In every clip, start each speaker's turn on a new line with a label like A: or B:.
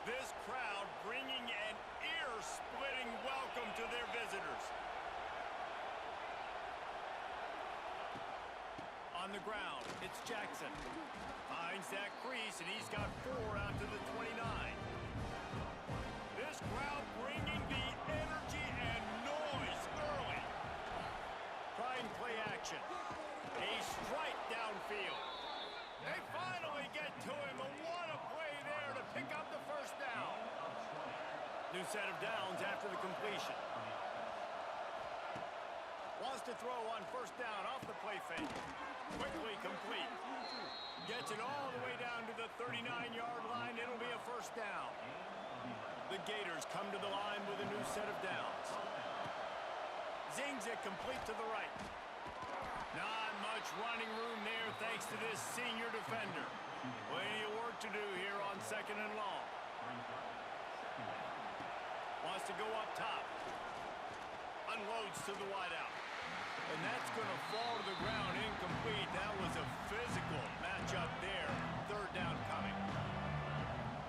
A: This crowd bringing an ear-splitting welcome to their visitors. On the ground, it's Jackson. Finds that crease, and he's got 4 out to the 29. This crowd bringing the energy and noise early. Trying play action. A strike downfield. They finally get to him, and what a play there to pick up the first down. New set of downs after the completion. Wants to throw on first down off the play fake. Quickly complete. Gets it all the way down to the 39-yard line. It'll be a first down. The Gators come to the line with a new set of downs. Zings it complete to the right. Not much running room there thanks to this senior defender. Plenty of work to do here on second and long. Wants to go up top. Unloads to the wideout. And that's going to fall to the ground incomplete. That was a physical matchup there. Third down coming.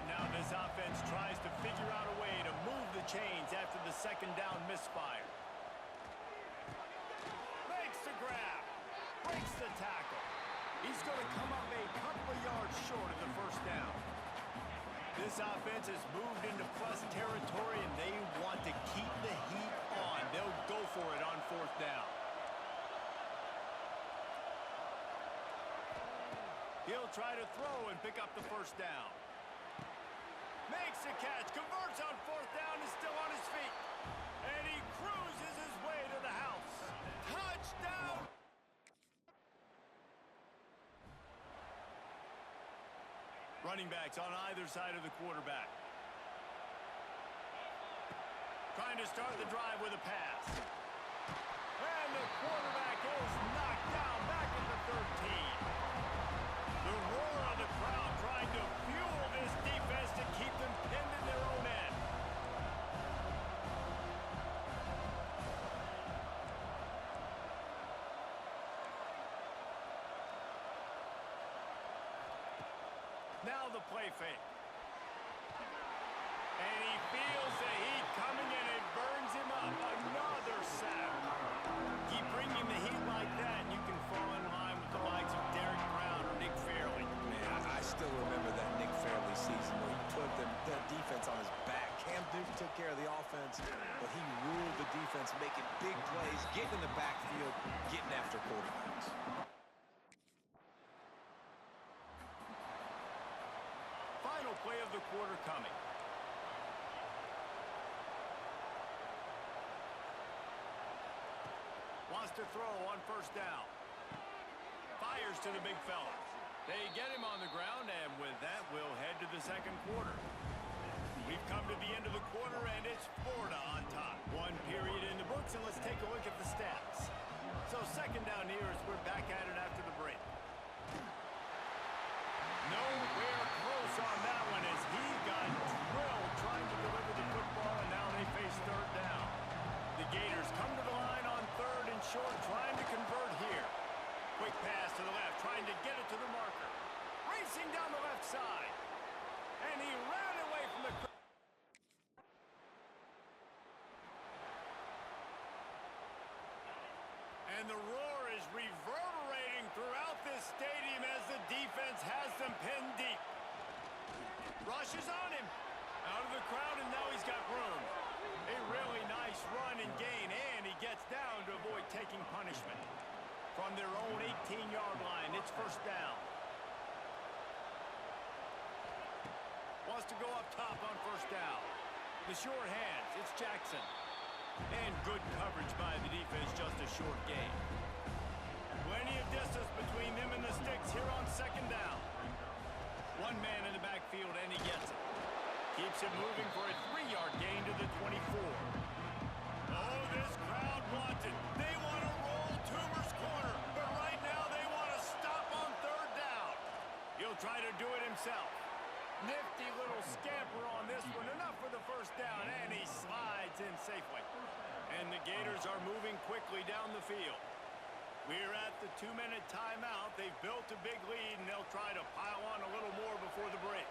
A: Now this offense tries to figure out a way to move the chains after the second down misfire. Makes the grab. Breaks the tackle. He's going to come up a couple of yards short of the first down. This offense has moved into plus territory, and they want to keep the heat on. They'll go for it on fourth down. He'll try to throw and pick up the first down. Makes the catch, converts on fourth down, is still on his feet. And he cruises his way to the house. Touchdown! Running backs on either side of the quarterback. Trying to start the drive with a pass. And the quarterback is knocked down back at the 13. The roar of the crowd trying to fuel this defense to keep them pinned in their own end. Now the play fake. And he feels the heat coming in and burns him up. Another sack. Keep bringing the heat like that, and you can fall in line with the likes of Derek Brown or Nick Fairley.
B: Man, I still remember that Nick Fairley season where he put the defense on his back. Cam Newton took care of the offense, but he ruled the defense, making big plays, getting in the backfield, getting after quarterbacks.
A: Final play of the quarter coming. Wants to throw on first down. Fires to the big fella. They get him on the ground, and with that, we'll head to the second quarter. We've come to the end of the quarter, and it's Florida on top. One period in the books, and let's take a look at the stats. So second down here as we're back at it after the break. Nowhere close on that one as he got drilled trying to deliver the football, and now they face third down. The Gators come to the line on third and short, trying to convert here. Quick pass to the left, trying to get it to the marker. Racing down the left side. And he ran away from the crowd. And the roar is reverberating throughout this stadium as the defense has them pinned deep. Rushes on him. Out of the crowd, and now he's got room. A really nice run and gain, and he gets down to avoid taking punishment. From their own 18-yard line, it's first down. Wants to go up top on first down. The short hands, it's Jackson. And good coverage by the defense, just a short gain. Plenty of distance between them and the sticks here on second down. One man in the backfield, and he gets it. Keeps it moving for a 3-yard gain to the 24. Oh, this crowd wants it. They want to roll Toomer's corner, but right now they want to stop on third down. He'll try to do it himself. Nifty little scamper on this one. Enough for the first down, and he slides in safely. And the Gators are moving quickly down the field. We're at the 2-minute timeout. They've built a big lead, and they'll try to pile on a little more before the break.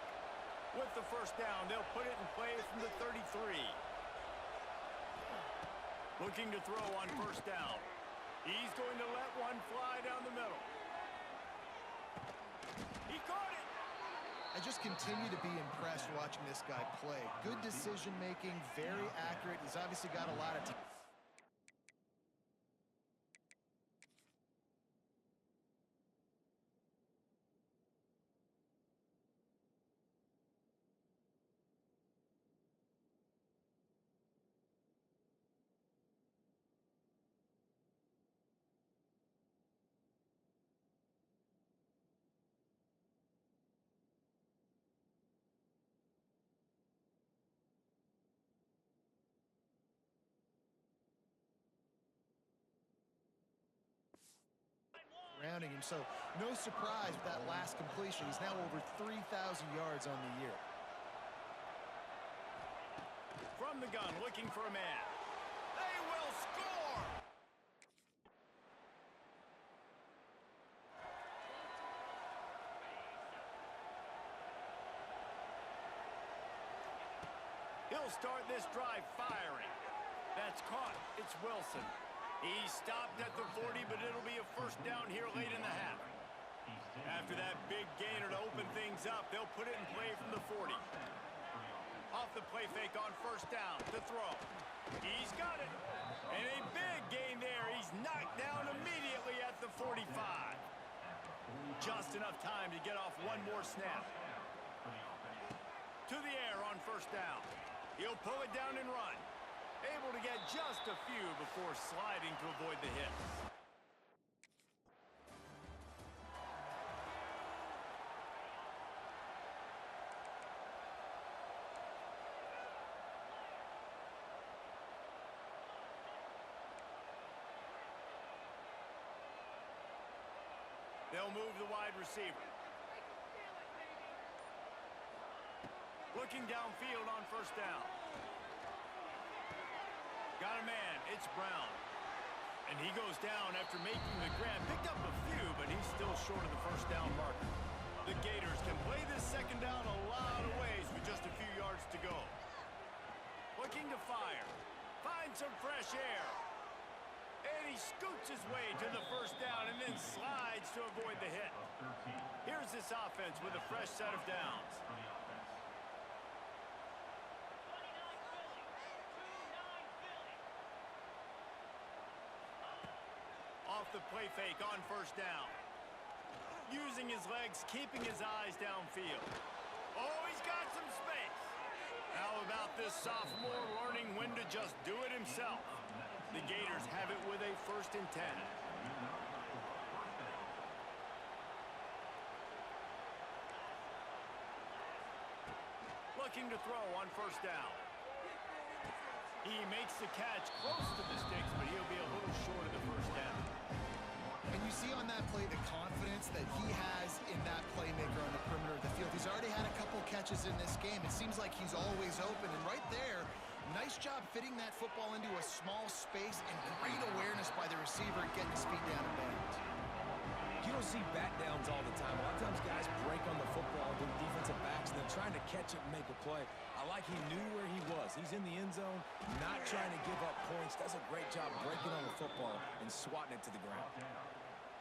A: With the the first down. They'll put it in play from the 33. Looking to throw on first down. He's going to let one fly down the middle. He caught it.
C: I just continue to be impressed watching this guy play. Good decision-making, very accurate. He's obviously got a lot of... Rounding him, so no surprise with that last completion. He's now over 3,000 yards on the year.
A: From the gun, looking for a man. They will score! He'll start this drive firing. That's caught. It's Wilson. He stopped at the 40, but it'll be a first down here late in the half. After that big gainer to open things up, they'll put it in play from the 40. Off the play fake on first down to throw. He's got it. And a big gain there. He's knocked down immediately at the 45. Just enough time to get off one more snap. To the air on first down. He'll pull it down and run. Able to get just a few before sliding to avoid the hits. They'll move the wide receiver. Looking downfield on first down. Got a man, it's Brown. And he goes down after making the grab. Picked up a few, but he's still short of the first down marker. The Gators can play this second down a lot of ways with just a few yards to go. Looking to fire. Find some fresh air. And he scoots his way to the first down and then slides to avoid the hit. Here's this offense with a fresh set of downs. Off the play fake on first down. Using his legs, keeping his eyes downfield. Oh, he's got some space. How about this sophomore learning when to just do it himself? The Gators have it with a 1st and 10. Looking to throw on first down. He makes the catch close to the sticks, but he'll be a little short of the first down.
C: And you see on that play the confidence that he has in that playmaker on the perimeter of the field. He's already had a couple catches in this game. It seems like he's always open. And right there, nice job fitting that football into a small space and great awareness by the receiver getting his feet down and bounds.
B: You don't see back downs all the time. A lot of times guys break on the football to the defensive backs and they're trying to catch it and make a play. I like he knew where he was. He's in the end zone, not trying to give up points. Does a great job breaking on the football and swatting it to the ground.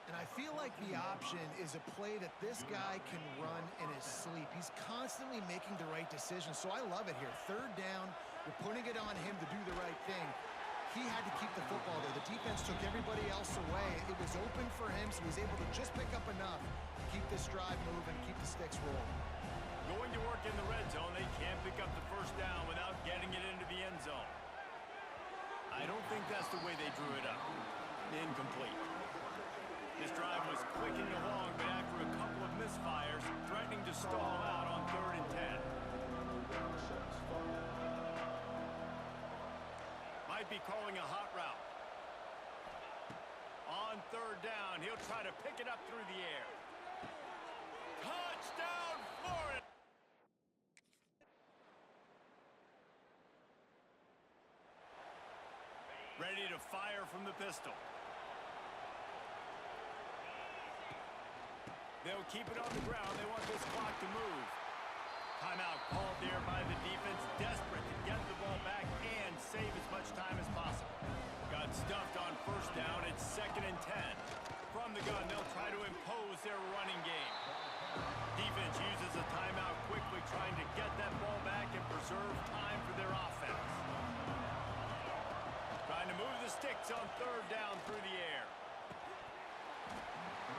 C: And I feel like the option is a play that this guy can run in his sleep. He's constantly making the right decision, so I love it here. Third down, you're putting it on him to do the right thing. He had to keep the football there. The defense took everybody else away. It was open for him, so he was able to just pick up enough to keep this drive moving, keep the sticks rolling.
A: Going to work in the red zone, they can't pick up the first down without getting it into the end zone. I don't think that's the way they drew it up. Incomplete. This drive was clicking along, but after a couple of misfires, threatening to stall out on 3rd and 10. Might be calling a hot route. On 3rd down, he'll try to pick it up through the air. Touchdown, Florida! Ready to fire from the pistol. They'll keep it on the ground. They want this clock to move. Timeout called there by the defense, desperate to get the ball back and save as much time as possible. Got stuffed on first down. It's 2nd and 10. From the gun, they'll try to impose their running game. Defense uses a timeout quickly, trying to get that ball back and preserve time for their offense. Trying to move the sticks on 3rd down through the air.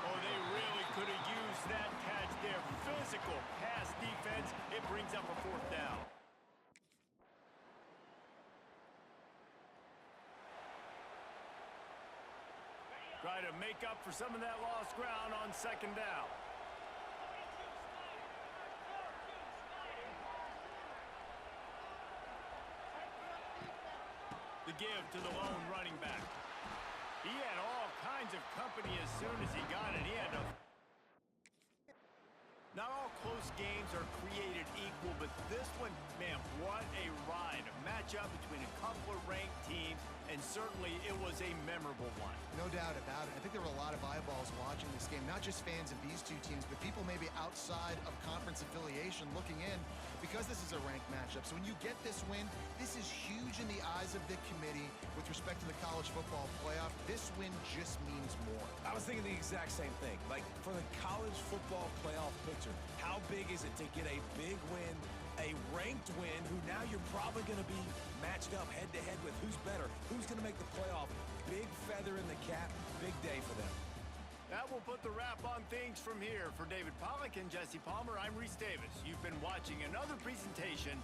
A: Oh, they really could have used that catch there. Physical pass defense. It brings up a 4th down. Try to make up for some of that lost ground on 2nd down. The give to the lone running back. He had all kinds of company as soon as he got it. He had to... Not all close games are created equal, but this one, man, what a ride. A matchup between a couple of ranked teams, and certainly it was a memorable one.
C: No doubt about it. I think there were a lot of eyeballs watching this game, not just fans of these two teams, but people maybe outside of conference affiliation looking in, because this is a ranked matchup. So when you get this win, this is huge in the eyes of the committee with respect to the college football playoff. This win just means more.
B: I was thinking the exact same thing. Like, for the college football playoff picture, how big is it to get a big win, a ranked win, who now you're probably going to be matched up head-to-head with who's better, who's going to make the playoff. Big feather in the cap, big day for them.
A: That will put the wrap on things from here. For David Pollack and Jesse Palmer, I'm Reese Davis. You've been watching another presentation.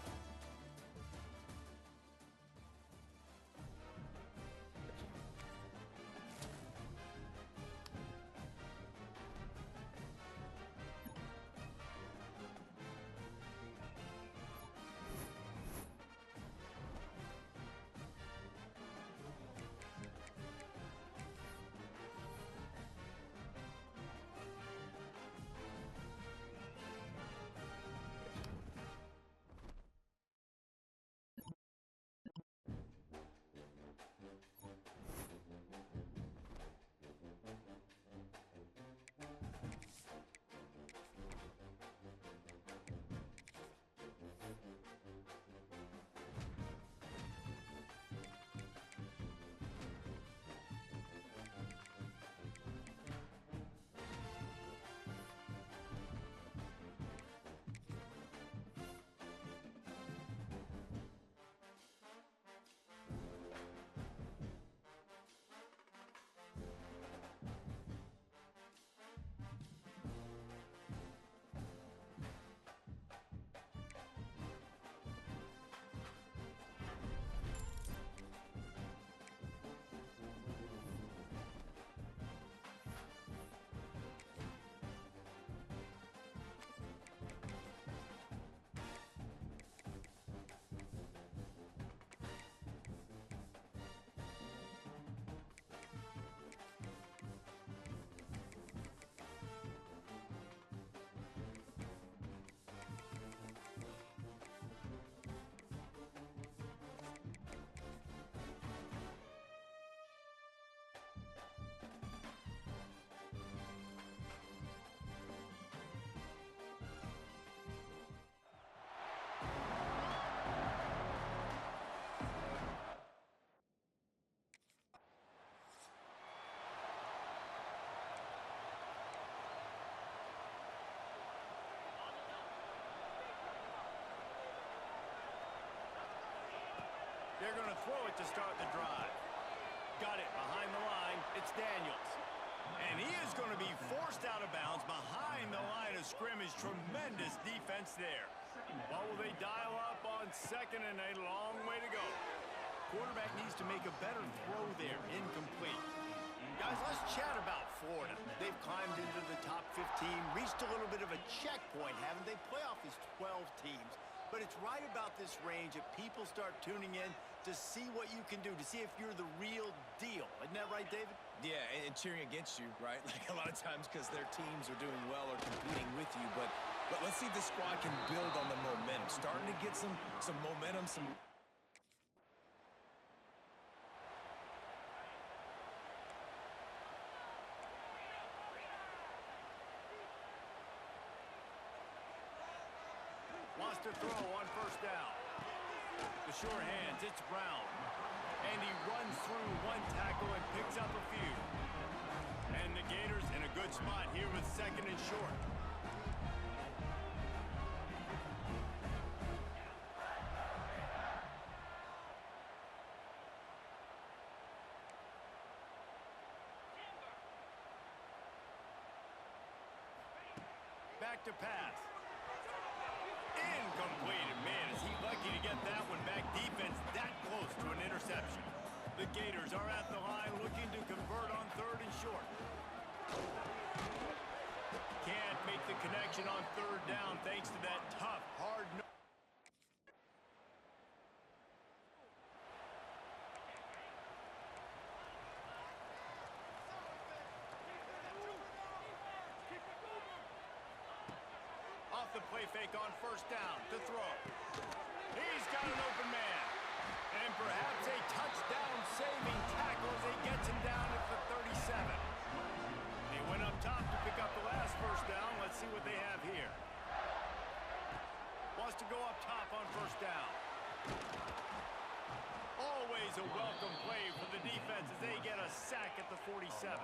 A: They're going to throw it to start the drive. Got it behind the line. It's Daniels. And he is going to be forced out of bounds behind the line of scrimmage. Tremendous defense there. What will they dial up on 2nd and a long way to go? Quarterback needs to make a better throw there. Incomplete. Guys, let's chat about Florida. They've climbed into the top 15, reached a little bit of a checkpoint, haven't they? Playoff is 12 teams. But it's right about this range that people start tuning in to see what you can do, to see if you're the real deal. Isn't that right, David?
B: Yeah, and cheering against you, right? Like a lot of times because their teams are doing well or competing with you. But let's see if the squad can build on the momentum. Starting to get some momentum, some...
A: Wants throw on first down. The sure hands, it's Brown. And he runs through one tackle and picks up a few. And the Gators in a good spot here with second and short. Back to pass. Incomplete. And man, is he lucky to get that one back. Defense that close to an interception. The Gators are at the line looking to convert on third and short. Can't make the connection on third down thanks to that tough, hard no. Off the play fake on first down to throw. He's got an open man. And perhaps a touchdown-saving tackle as he gets him down at the 37. He went up top to pick up the last first down. Let's see what they have here. Wants to go up top on first down. Always a welcome play for the defense as they get a sack at the 47.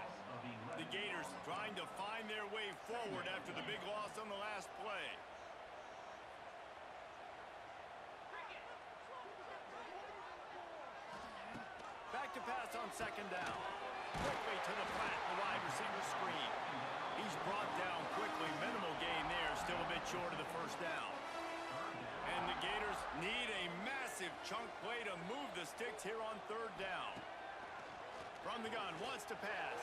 A: The Gators trying to find their way forward after the big loss on the last play. Back to pass on second down. Quickly to the flat, the wide receiver screen. He's brought down quickly. Minimal gain there, still a bit short of the first down. And the Gators need a massive chunk play to move the sticks here on third down. From the gun, wants to pass.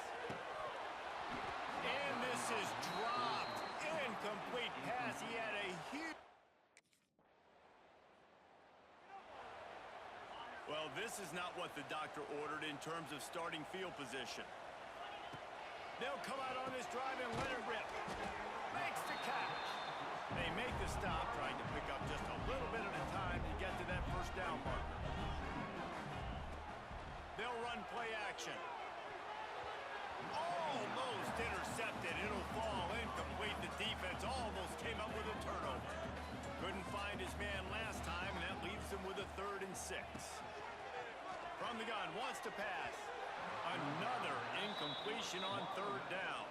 A: And this is dropped. Incomplete pass. He had a huge... Well, this is not what the doctor ordered in terms of starting field position. They'll come out on this drive and let it rip. Makes the catch. They make the stop, trying to pick up just a little bit at a time to get to that first down marker. They'll run play action. Almost intercepted. It'll fall incomplete. The defense almost came up with a turnover. Couldn't find his man last time, and that leaves him with a 3rd and 6. From the gun, wants to pass. Another incompletion on third down.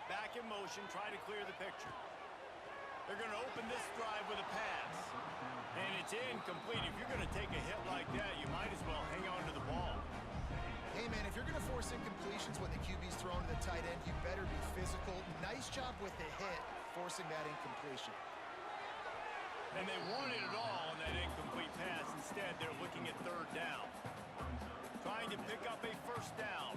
A: Back in motion, try to clear the picture. They're going to open this drive with a pass. And it's incomplete. If you're going to take a hit like that, you might as well hang on to the ball.
C: Hey, man, if you're going to force incompletions when the QB's thrown to the tight end, you better be physical. Nice job with the hit, forcing that incompletion.
A: And they wanted it all on that incomplete pass. Instead, they're looking at third down. Trying to pick up a first down.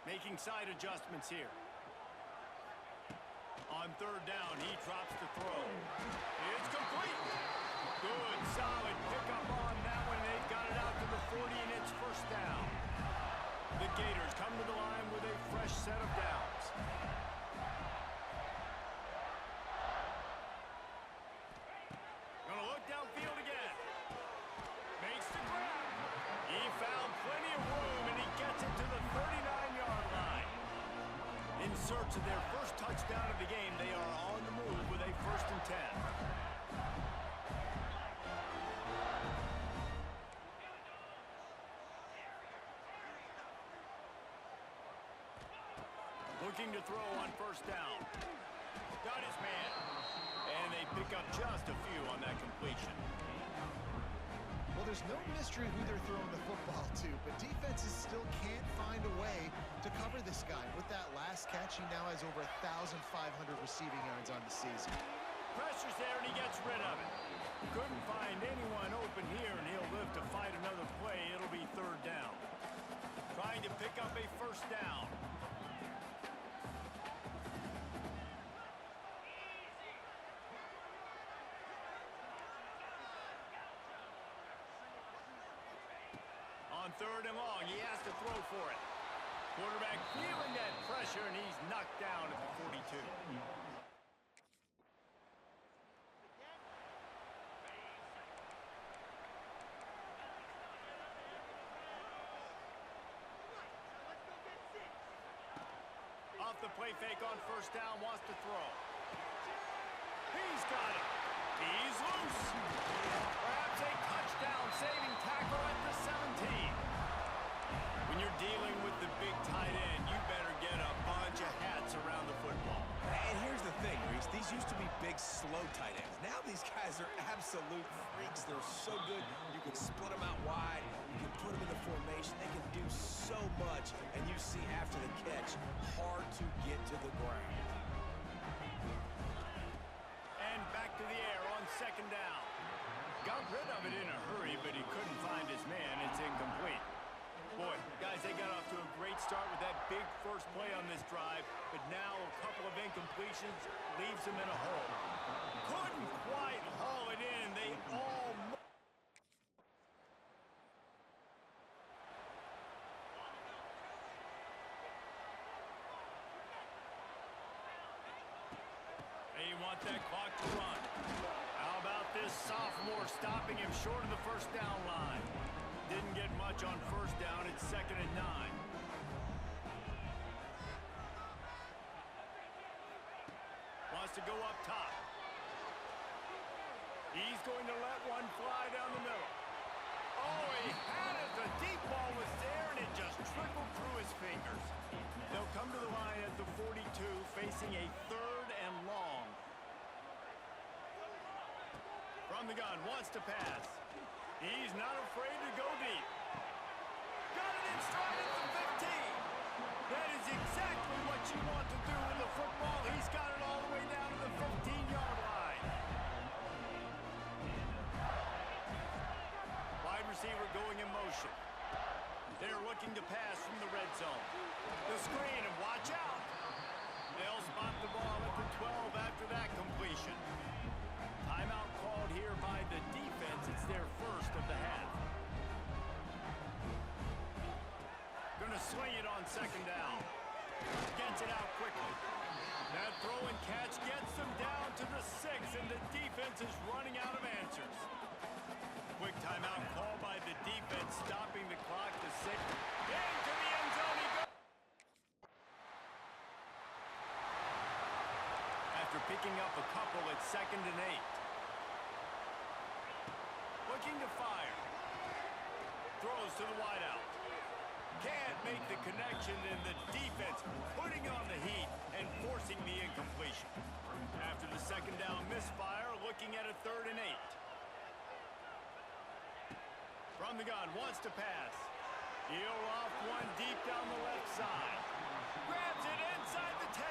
A: Making side adjustments here. On third down, he drops the throw. It's complete. Good, solid pickup on that one. They've got it out to the 40, and it's first down. The Gators come to the line with a fresh set of downs. Gonna look downfield again. Makes the grab. He found plenty of room, and he gets it to the 39-yard line. In search of their first touchdown of the game, they are on the move with a 1st and 10. Looking to throw on first down. Got his man. And they pick up just a few on that completion.
C: Well, there's no mystery who they're throwing the football to, but defenses still can't find a way to cover this guy. With that last catch, he now has over 1,500 receiving yards on the season.
A: Pressure's there, and he gets rid of it. Couldn't find anyone open here, and he'll live to fight another play. It'll be third down. Trying to pick up a first down. On third and long, he has to throw for it. Quarterback feeling that pressure, and he's knocked down at the 42. Off the play fake on first down, wants to throw. He's got it. He's loose. Perhaps a touchdown-saving tackle at the 17. When you're dealing with the big tight end, you better get a bunch of hats around the football.
B: And here's the thing, Reese. These used to be big, slow tight ends. Now these guys are absolute freaks. They're so good. You can split them out wide. You can put them in the formation. They can do so much. And you see after the catch, hard to get to the ground.
A: And back to the air on second down. Got rid of it in a hurry, but he couldn't find his man. It's incomplete. Boy, guys, they got off to a great start with that big first play on this drive, but now a couple of incompletions leaves them in a hole. Couldn't quite haul it in. They almost... They want that clock to run. How about this sophomore stopping him short of the first down line? Didn't get much on first down. It's 2nd and 9. Wants to go up top. He's going to let one fly down the middle. Oh, he had it. The deep ball was there, and it just trickled through his fingers. They'll come to the line at the 42, facing a 3rd and long. From the gun, wants to pass. He's not afraid to go deep. Got it in stride at the 15. That is exactly what you want to do in the football. He's got it all the way down to the 15-yard line. Wide receiver going in motion. They're looking to pass from the red zone. The screen, and watch out. They'll spot the ball at the 12 after that completion. Timeout called here by the defense. It's their first of the half. Gonna swing it on second down. Gets it out quickly. That throw and catch gets them down to the 6, and the defense is running out of answers. Quick timeout call by the defense, stopping the clock to 6. Into the end zone he goes. After picking up a couple at 2nd and 8. Looking to fire. Throws to the wideout. Can't make the connection, and the defense putting on the heat and forcing the incompletion. After the second down misfire, looking at a 3rd and 8. From the gun, wants to pass. He'll off one deep down the left side. Grabs it inside the 10.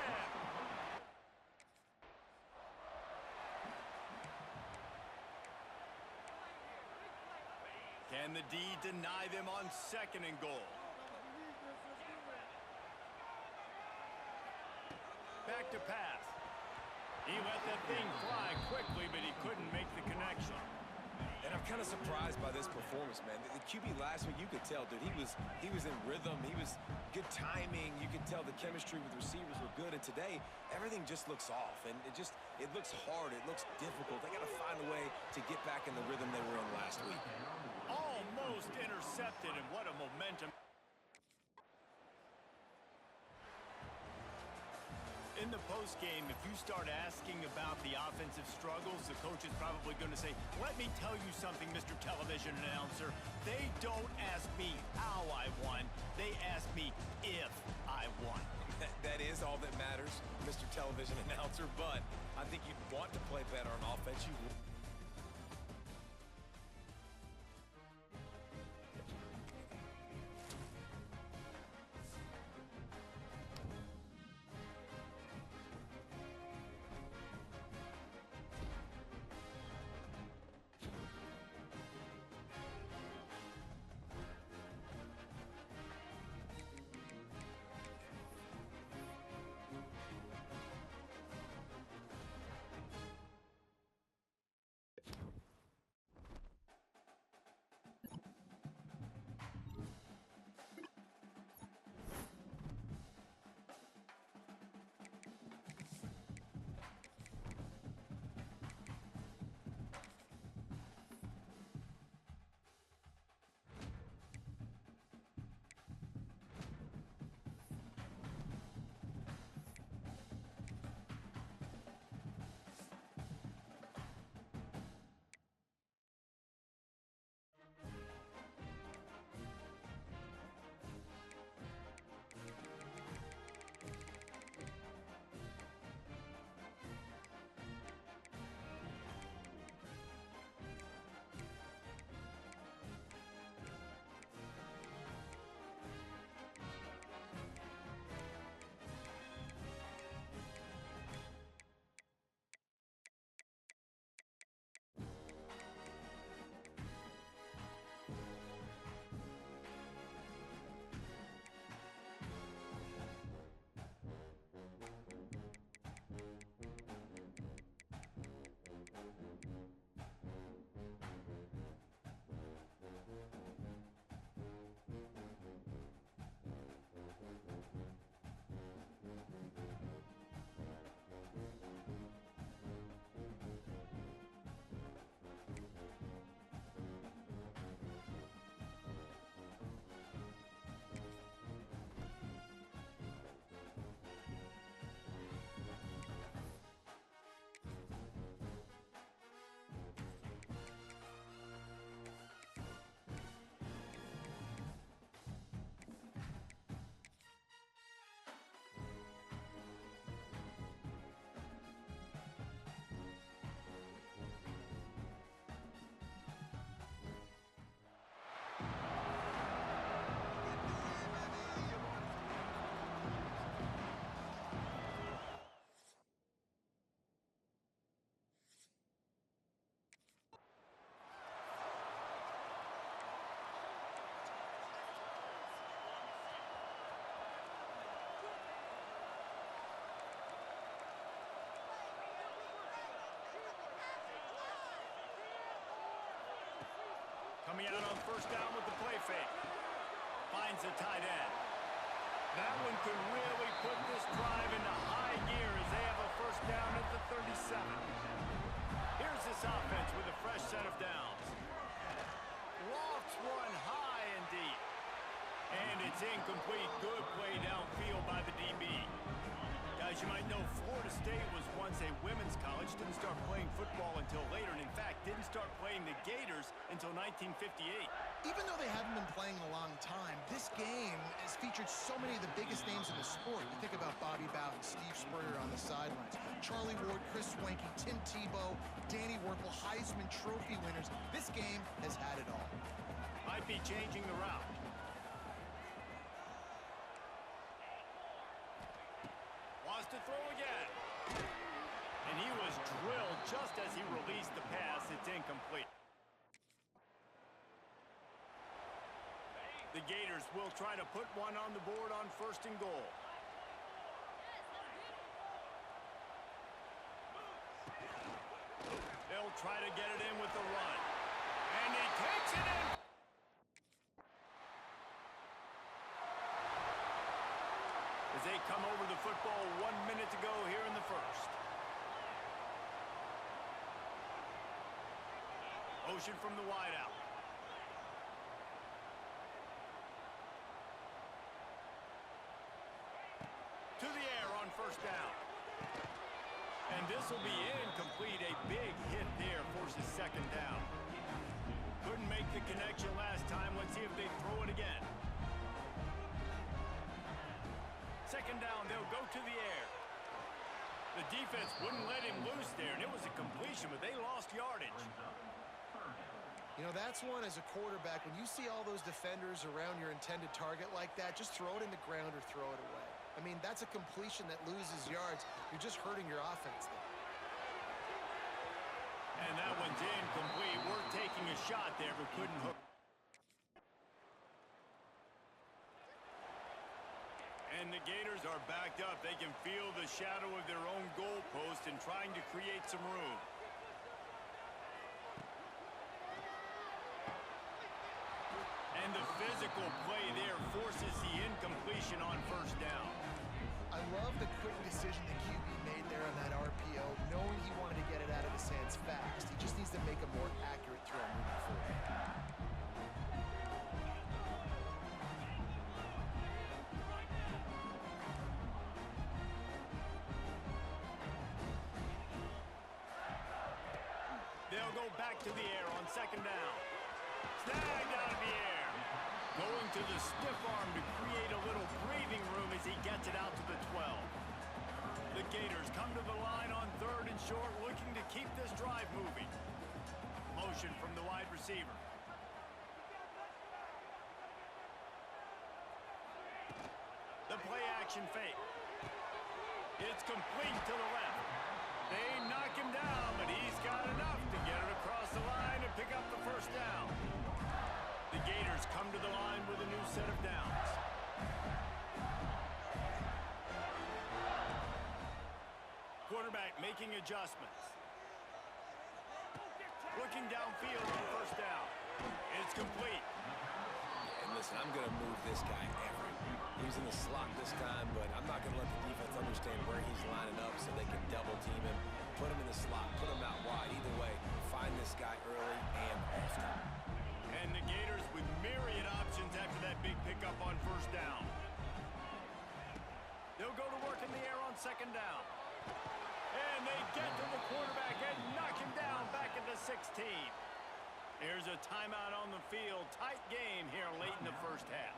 A: Can the D deny them on 2nd and goal? Back to pass. He let that thing fly quickly, but he couldn't make the connection.
B: And I'm kind of surprised by this performance, man. The QB last week, you could tell, dude, he was in rhythm. He was good timing. You could tell the chemistry with receivers were good. And today, everything just looks off. And it looks hard. It looks difficult. They got to find a way to get back in the rhythm they were in last week.
A: Almost intercepted, and what a momentum. In the postgame, if you start asking about the offensive struggles, the coach is probably going to say, let me tell you something, Mr. Television Announcer. They don't ask me how I won. They ask me if I won.
B: That is all that matters, Mr. Television Announcer, but I think you'd want to play better on offense. You
A: Coming out on first down with the play fake. Finds the tight end. That one could really put this drive into high gear as they have a first down at the 37. Here's this offense with a fresh set of downs. Lofts one high and deep. And it's incomplete. Good play downfield by the DB. Guys, you might know Florida State was once a women's college. Didn't start playing football until later. And in fact, didn't start playing the Gators until 1958.
C: Even though they haven't been playing in a long time, this game has featured so many of the biggest names in the sport. You think about Bobby Bowden, Steve Spurrier on the sidelines, Charlie Ward, Chris Swanky, Tim Tebow, Danny Werfel, Heisman Trophy winners. This game has had it all.
A: Might be changing the route. Wants to throw again. And he was drilled just as he released the pass. It's incomplete. The Gators will try to put one on the board on first and goal. They'll try to get it in with the run. And he takes it in. As they come over the football, 1 minute to go here in the first. Motion from the wideout. To the air on first down. And this will be incomplete. A big hit there forces second down. Couldn't make the connection last time. Let's see if they throw it again. Second down, they'll go to the air. The defense wouldn't let him loose there, and it was a completion, but they lost yardage.
C: You know, that's one as a quarterback. When you see all those defenders around your intended target like that, just throw it in the ground or throw it away. I mean, that's a completion that loses yards. You're just hurting your offense there.
A: And that one's incomplete. We're taking a shot there, but couldn't hook. And the Gators are backed up. They can feel the shadow of their own goalpost and trying to create some room. And the physical play there forces the incompletion on first down.
C: I love the quick decision the QB made there on that RPO, knowing he wanted to get it out of his hands fast. He just needs to make a more accurate throw moving forward.
A: They'll go back to the air on second down. Snagged out of the air. Going to the stiff arm to create a little breathing room as he gets it out to the 12. The Gators come to the line on third and short, looking to keep this drive moving. Motion from the wide receiver. The play action fake. It's complete to the left. They knock him down, but he's got enough to get it across the line and pick up the first down. The Gators come to the line with a new set of downs. Quarterback making adjustments. Looking downfield on first down. It's complete.
B: And listen, I'm going to move this guy everywhere. He's in the slot this time, but I'm not going to let the defense understand where he's lining up so they can double team him. Put him in the slot, put him out wide. Either way, find this guy early and often.
A: And the Gators with myriad options after that big pickup on first down. They'll go to work in the air on second down. And they get to the quarterback and knock him down back at the 16. Here's a timeout on the field. Tight game here late in the first half.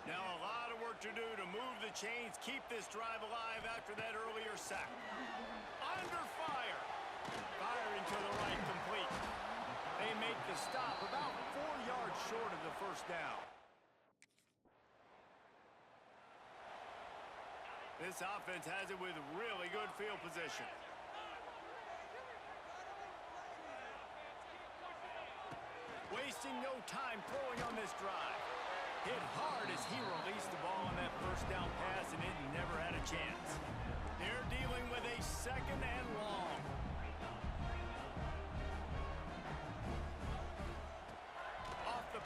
A: Now a lot of work to do to move the chains, keep this drive alive after that earlier sack. Under fire. Firing to the right, complete. They make the stop about 4 yards short of the first down. This offense has it with really good field position. Wasting no time throwing on this drive. Hit hard as he released the ball on that first down pass, and it never had a chance. They're dealing with a second and long. Off the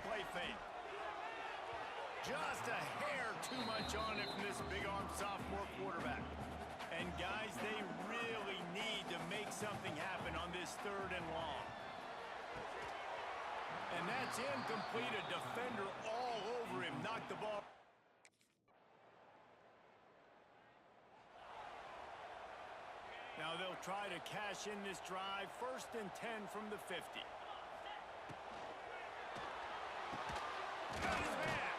A: much on it from this big-arm sophomore quarterback. And, guys, they really need to make something happen on this 3rd and long. And that's incomplete. A defender all over him. Knocked the ball. Now they'll try to cash in this drive. 1st and 10 from the 50. Got his man.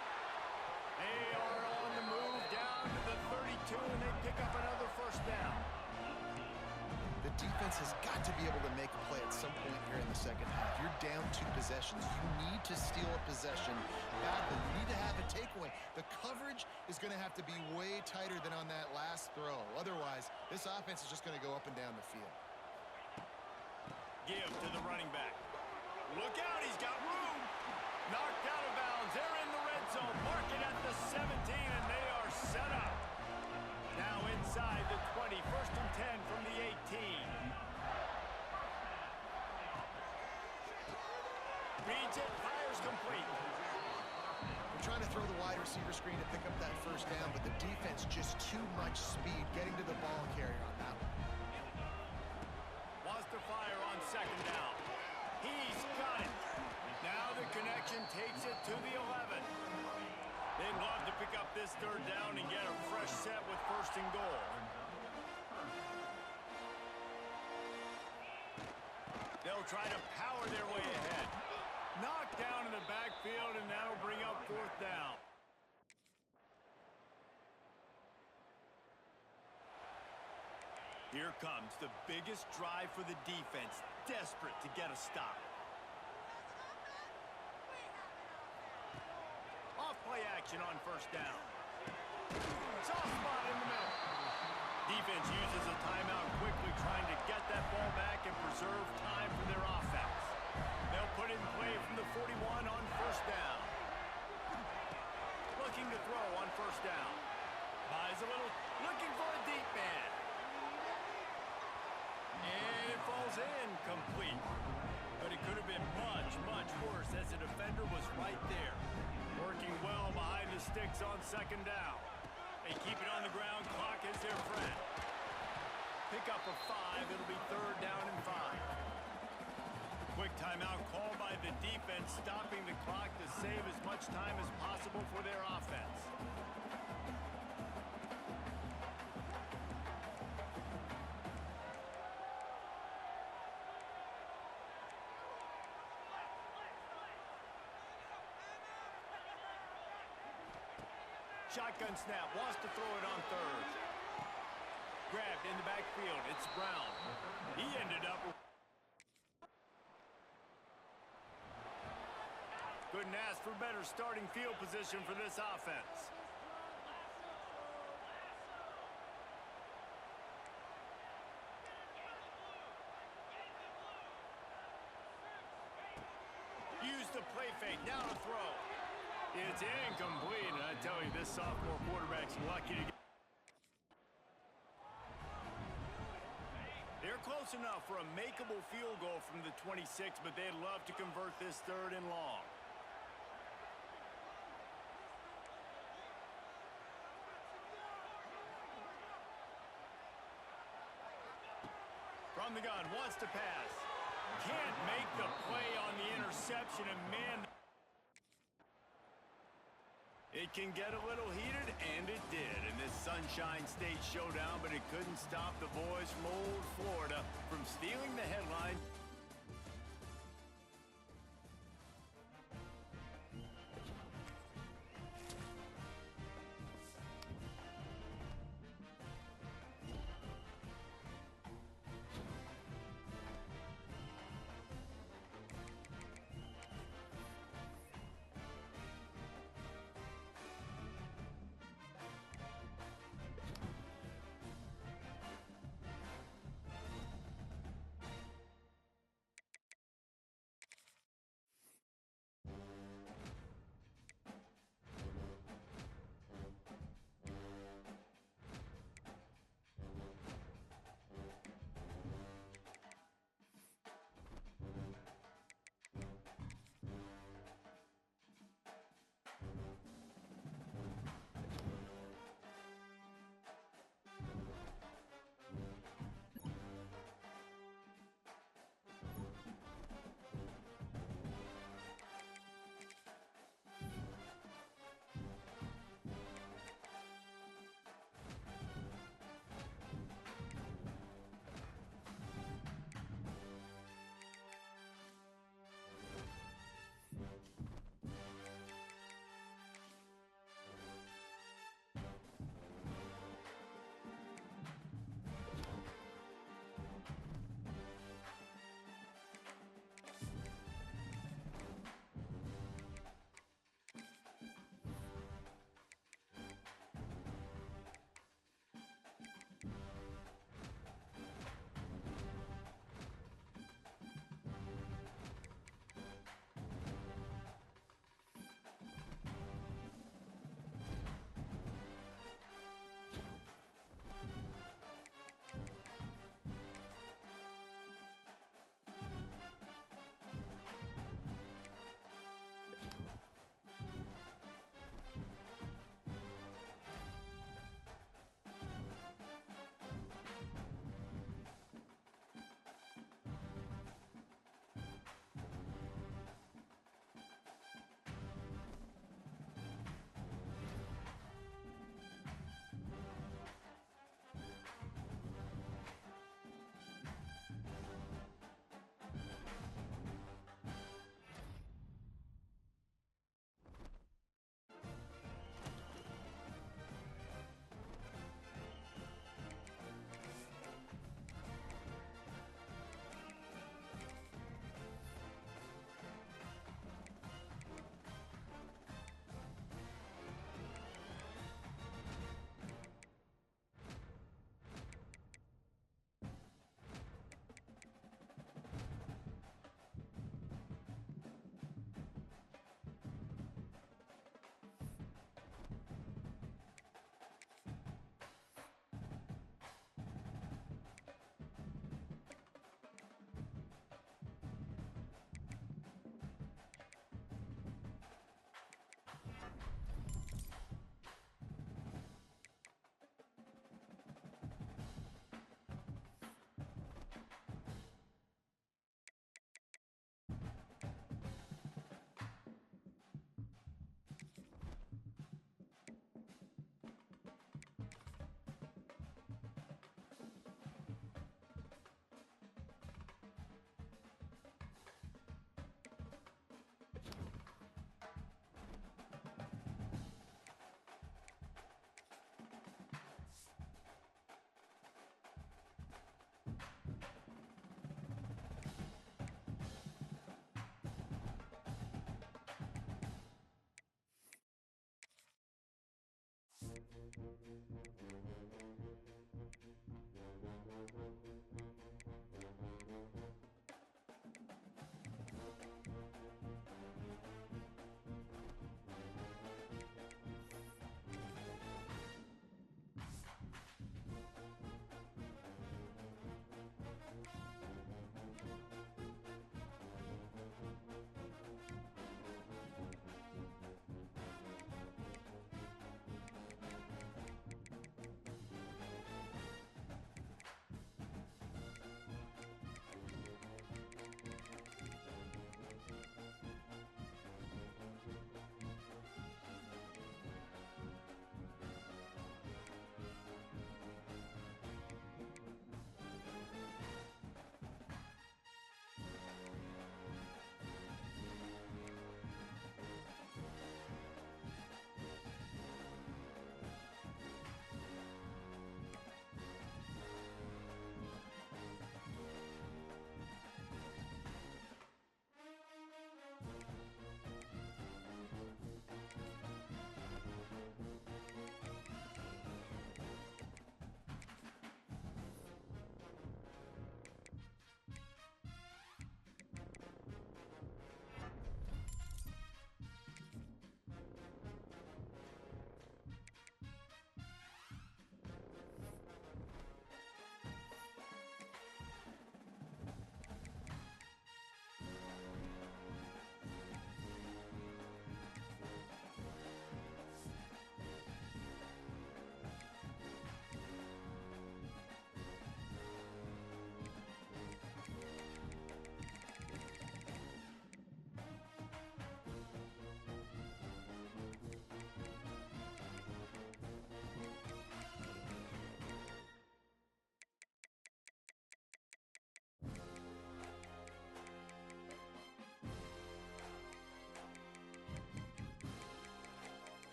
A: They are on the move down to the 32, and they pick up another 1st down.
C: The defense has got to be able to make a play at some point here in the 2nd half. You're down 2 possessions. You need to steal a possession badly. You need to have a takeaway. The coverage is going to have to be way tighter than on that last throw. Otherwise, this offense is just going to go up and down the field.
A: Give to the running back. Look out, he's got room. Knocked out of bounds. They're in the red zone. Mark it at the 17, and they are set up. Now inside the 20. 1st and 10 from the 18. Reads it, fires complete.
C: They're trying to throw the wide receiver screen to pick up that 1st down, but the defense just too much speed getting to the ball carrier on that one.
A: Wants to fire on 2nd down. He's got it. Now the connection takes it to the 11. They'd love to pick up this 3rd down and get a fresh set with 1st and goal. They'll try to power their way ahead. Knocked down in the backfield, and that'll bring up 4th down. Here comes the biggest drive for the defense, desperate to get a stop. Off-play action on 1st down. Soft spot in the middle. Defense uses a timeout quickly, trying to get that ball back and preserve time for their offense. They'll put it in play from the 41 on 1st down. Looking to throw on 1st down. Buys a little, looking for a deep man. And it falls in, complete. But it could have been much, much worse as the defender was right there. Working well behind the sticks on 2nd down. They keep it on the ground, clock is their friend. Pick up a 5, it'll be 3rd down and 5. Quick timeout called by the defense, stopping the clock to save as much time as possible for their offense. Shotgun snap, wants to throw it on 3rd. Grabbed in the backfield, it's Brown. He ended up with... Couldn't ask for better starting field position for this offense. Use the play fake, now to throw. It's incomplete, and I tell you, this sophomore quarterback's lucky to get... They're close enough for a makeable field goal from the 26, but they'd love to convert this 3rd and long. From the gun, wants to pass. Can't make the play on the interception, and man... It can get a little heated, and it did in this Sunshine State showdown, but it couldn't stop the boys from old Florida from stealing the headline.